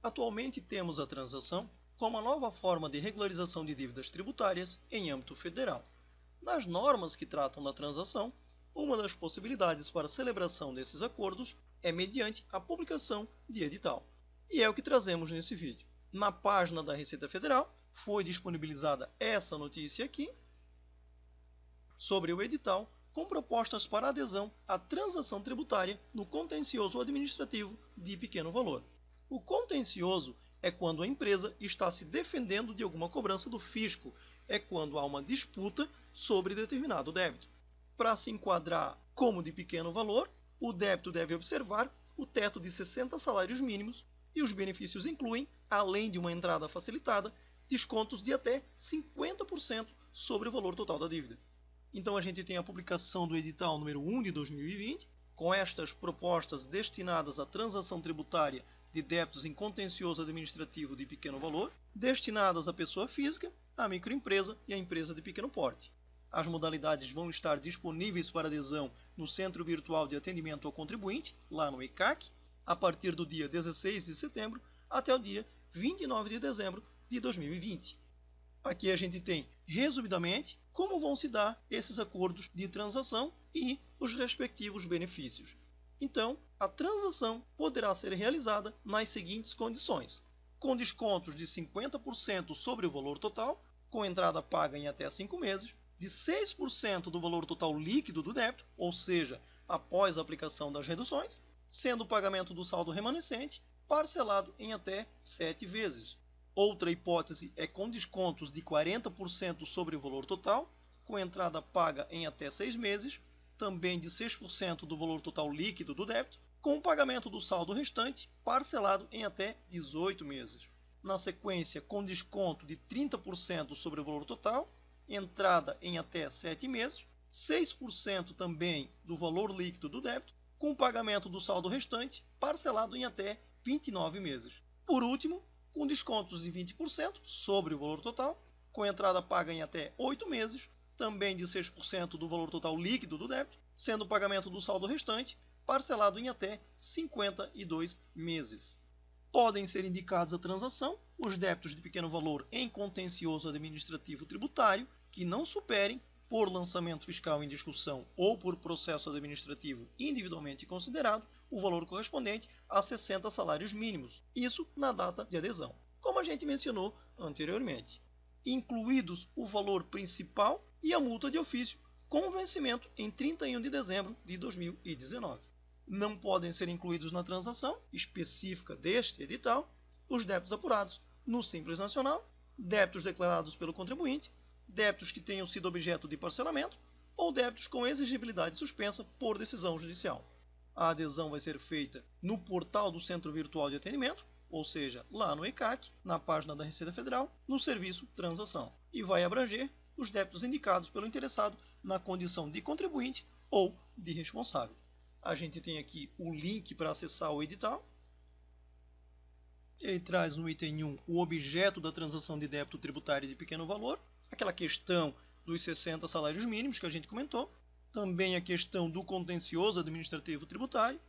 Atualmente temos a transação como uma nova forma de regularização de dívidas tributárias em âmbito federal. Nas normas que tratam da transação, uma das possibilidades para a celebração desses acordos é mediante a publicação de edital. E é o que trazemos nesse vídeo. Na página da Receita Federal foi disponibilizada essa notícia aqui sobre o edital com propostas para adesão à transação tributária no contencioso administrativo de pequeno valor. O contencioso é quando a empresa está se defendendo de alguma cobrança do fisco, é quando há uma disputa sobre determinado débito. Para se enquadrar como de pequeno valor, o débito deve observar o teto de 60 salários mínimos e os benefícios incluem, além de uma entrada facilitada, descontos de até 50% sobre o valor total da dívida. Então a gente tem a publicação do edital número 1 de 2020, com estas propostas destinadas à transação tributária de débitos em contencioso administrativo de pequeno valor, destinadas à pessoa física, à microempresa e à empresa de pequeno porte. As modalidades vão estar disponíveis para adesão no Centro Virtual de Atendimento ao Contribuinte, lá no ECAC, a partir do dia 16 de setembro até o dia 29 de dezembro de 2020. Aqui a gente tem, resumidamente, como vão se dar esses acordos de transação e os respectivos benefícios. Então, a transação poderá ser realizada nas seguintes condições: com descontos de 50% sobre o valor total, com entrada paga em até 5 meses, de 6% do valor total líquido do débito, ou seja, após a aplicação das reduções, sendo o pagamento do saldo remanescente parcelado em até 7 vezes. Outra hipótese é com descontos de 40% sobre o valor total, com entrada paga em até 6 meses, também de 6% do valor total líquido do débito, com o pagamento do saldo restante parcelado em até 18 meses. Na sequência, com desconto de 30% sobre o valor total, entrada em até 7 meses, 6% também do valor líquido do débito, com o pagamento do saldo restante parcelado em até 29 meses. Por último, com descontos de 20% sobre o valor total, com entrada paga em até 8 meses, também de 6% do valor total líquido do débito, sendo o pagamento do saldo restante parcelado em até 52 meses. Podem ser indicados à transação os débitos de pequeno valor em contencioso administrativo tributário que não superem, por lançamento fiscal em discussão ou por processo administrativo individualmente considerado, o valor correspondente a 60 salários mínimos, isso na data de adesão, como a gente mencionou anteriormente, incluídos o valor principal e a multa de ofício, com vencimento em 31 de dezembro de 2019. Não podem ser incluídos na transação específica deste edital os débitos apurados no Simples Nacional, débitos declarados pelo contribuinte, débitos que tenham sido objeto de parcelamento ou débitos com exigibilidade suspensa por decisão judicial. A adesão vai ser feita no portal do Centro Virtual de Atendimento, ou seja, lá no ECAC, na página da Receita Federal, no serviço Transação, e vai abranger os débitos indicados pelo interessado na condição de contribuinte ou de responsável. A gente tem aqui o link para acessar o edital. Ele traz no item 1 o objeto da transação de débito tributário de pequeno valor, aquela questão dos 60 salários mínimos que a gente comentou, também a questão do contencioso administrativo tributário.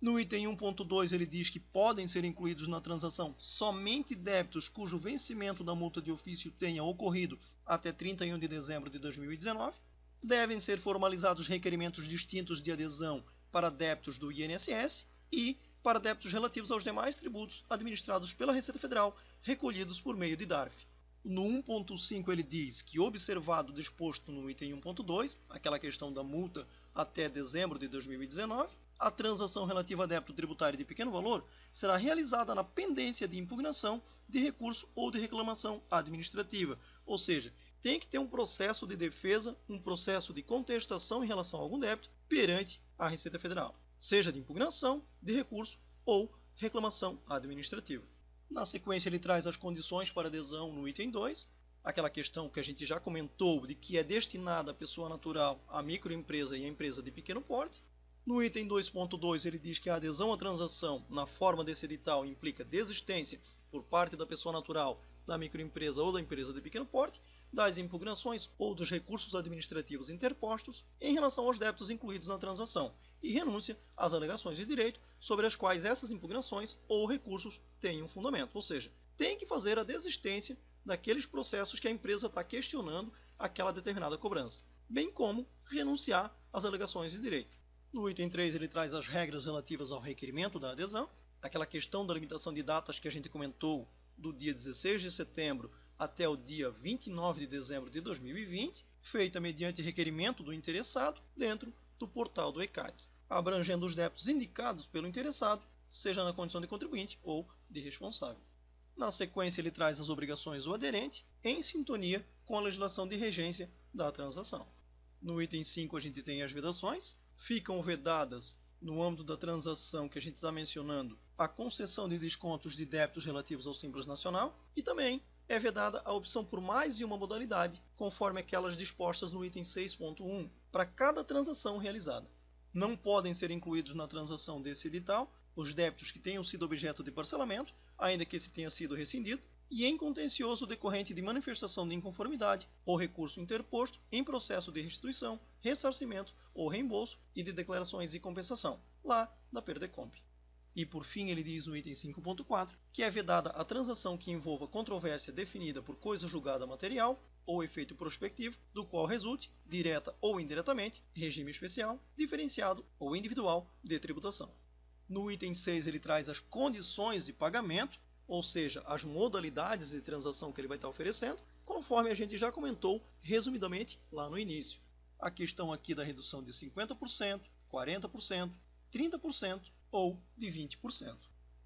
No item 1.2 ele diz que podem ser incluídos na transação somente débitos cujo vencimento da multa de ofício tenha ocorrido até 31 de dezembro de 2019. Devem ser formalizados requerimentos distintos de adesão para débitos do INSS e para débitos relativos aos demais tributos administrados pela Receita Federal recolhidos por meio de DARF. No 1.5 ele diz que, observado o disposto no item 1.2, aquela questão da multa até dezembro de 2019, a transação relativa a débito tributário de pequeno valor será realizada na pendência de impugnação de recurso ou de reclamação administrativa, ou seja, tem que ter um processo de defesa, um processo de contestação em relação a algum débito perante a Receita Federal, seja de impugnação, de recurso ou reclamação administrativa. Na sequência ele traz as condições para adesão no item 2, aquela questão que a gente já comentou de que é destinada à pessoa natural, à microempresa e à empresa de pequeno porte. No item 2.2, ele diz que a adesão à transação na forma desse edital implica desistência por parte da pessoa natural, da microempresa ou da empresa de pequeno porte, das impugnações ou dos recursos administrativos interpostos em relação aos débitos incluídos na transação e renúncia às alegações de direito sobre as quais essas impugnações ou recursos tenham fundamento. Ou seja, tem que fazer a desistência daqueles processos que a empresa está questionando aquela determinada cobrança, bem como renunciar às alegações de direito. No item 3, ele traz as regras relativas ao requerimento da adesão, aquela questão da limitação de datas que a gente comentou do dia 16 de setembro até o dia 29 de dezembro de 2020, feita mediante requerimento do interessado dentro do portal do ECAC, abrangendo os débitos indicados pelo interessado, seja na condição de contribuinte ou de responsável. Na sequência, ele traz as obrigações do aderente em sintonia com a legislação de regência da transação. No item 5, a gente tem as vedações. Ficam vedadas, no âmbito da transação que a gente está mencionando, a concessão de descontos de débitos relativos ao Simples Nacional e também é vedada a opção por mais de uma modalidade, conforme aquelas dispostas no item 6.1, para cada transação realizada. Não podem ser incluídos na transação desse edital os débitos que tenham sido objeto de parcelamento, ainda que esse tenha sido rescindido, e em contencioso decorrente de manifestação de inconformidade ou recurso interposto em processo de restituição, ressarcimento ou reembolso e de declarações de compensação, lá da Perdecomp. E por fim ele diz no item 5.4 que é vedada a transação que envolva controvérsia definida por coisa julgada material ou efeito prospectivo, do qual resulte, direta ou indiretamente, regime especial, diferenciado ou individual de tributação. No item 6 ele traz as condições de pagamento, ou seja, as modalidades de transação que ele vai estar oferecendo, conforme a gente já comentou resumidamente lá no início. A questão aqui da redução de 50%, 40%, 30% ou de 20%.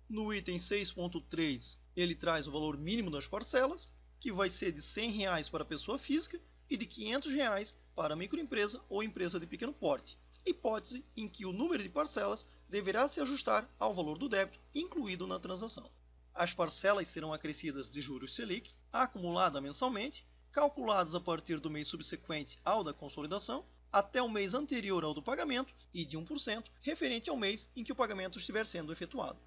No item 6.3, ele traz o valor mínimo das parcelas, que vai ser de R$ 100 para a pessoa física e de R$ 500 para a microempresa ou empresa de pequeno porte, hipótese em que o número de parcelas deverá se ajustar ao valor do débito incluído na transação. As parcelas serão acrescidas de juros Selic, acumulada mensalmente, calculados a partir do mês subsequente ao da consolidação, até o mês anterior ao do pagamento e de 1% referente ao mês em que o pagamento estiver sendo efetuado.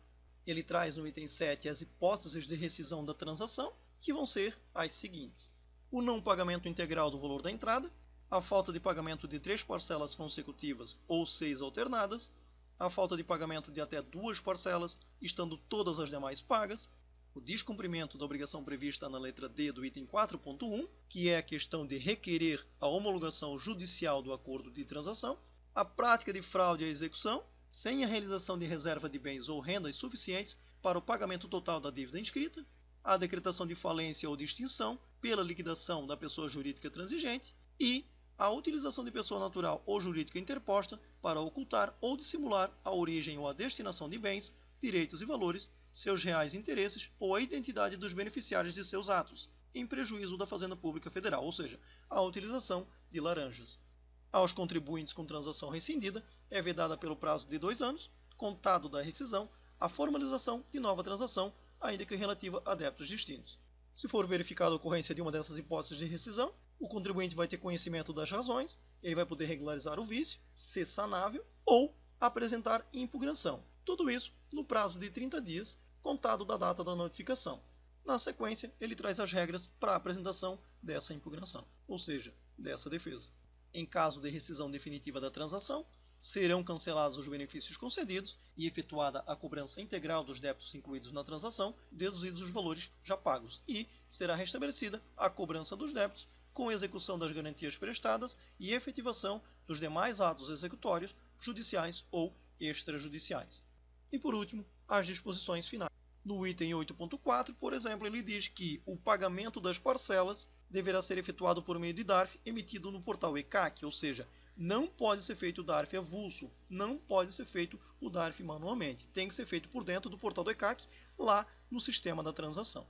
Ele traz no item 7 as hipóteses de rescisão da transação, que vão ser as seguintes: o não pagamento integral do valor da entrada, a falta de pagamento de 3 parcelas consecutivas ou 6 alternadas, a falta de pagamento de até 2 parcelas, estando todas as demais pagas, o descumprimento da obrigação prevista na letra D do item 4.1, que é a questão de requerer a homologação judicial do acordo de transação, a prática de fraude à execução, sem a realização de reserva de bens ou rendas suficientes para o pagamento total da dívida inscrita, a decretação de falência ou de extinção pela liquidação da pessoa jurídica transigente e a utilização de pessoa natural ou jurídica interposta para ocultar ou dissimular a origem ou a destinação de bens, direitos e valores, seus reais interesses ou a identidade dos beneficiários de seus atos, em prejuízo da Fazenda Pública Federal, ou seja, a utilização de laranjas. Aos contribuintes com transação rescindida é vedada pelo prazo de 2 anos, contado da rescisão, a formalização de nova transação, ainda que relativa a débitos distintos. Se for verificada a ocorrência de uma dessas hipóteses de rescisão, o contribuinte vai ter conhecimento das razões, ele vai poder regularizar o vício, ser sanável ou apresentar impugnação. Tudo isso no prazo de 30 dias, contado da data da notificação. Na sequência, ele traz as regras para a apresentação dessa impugnação, ou seja, dessa defesa. Em caso de rescisão definitiva da transação, serão cancelados os benefícios concedidos e efetuada a cobrança integral dos débitos incluídos na transação, deduzidos os valores já pagos, e será restabelecida a cobrança dos débitos com execução das garantias prestadas e efetivação dos demais atos executórios, judiciais ou extrajudiciais. E por último, as disposições finais. No item 8.4, por exemplo, ele diz que o pagamento das parcelas deverá ser efetuado por meio de DARF emitido no portal ECAC, ou seja, não pode ser feito o DARF avulso, não pode ser feito o DARF manualmente, tem que ser feito por dentro do portal do ECAC, lá no sistema da transação.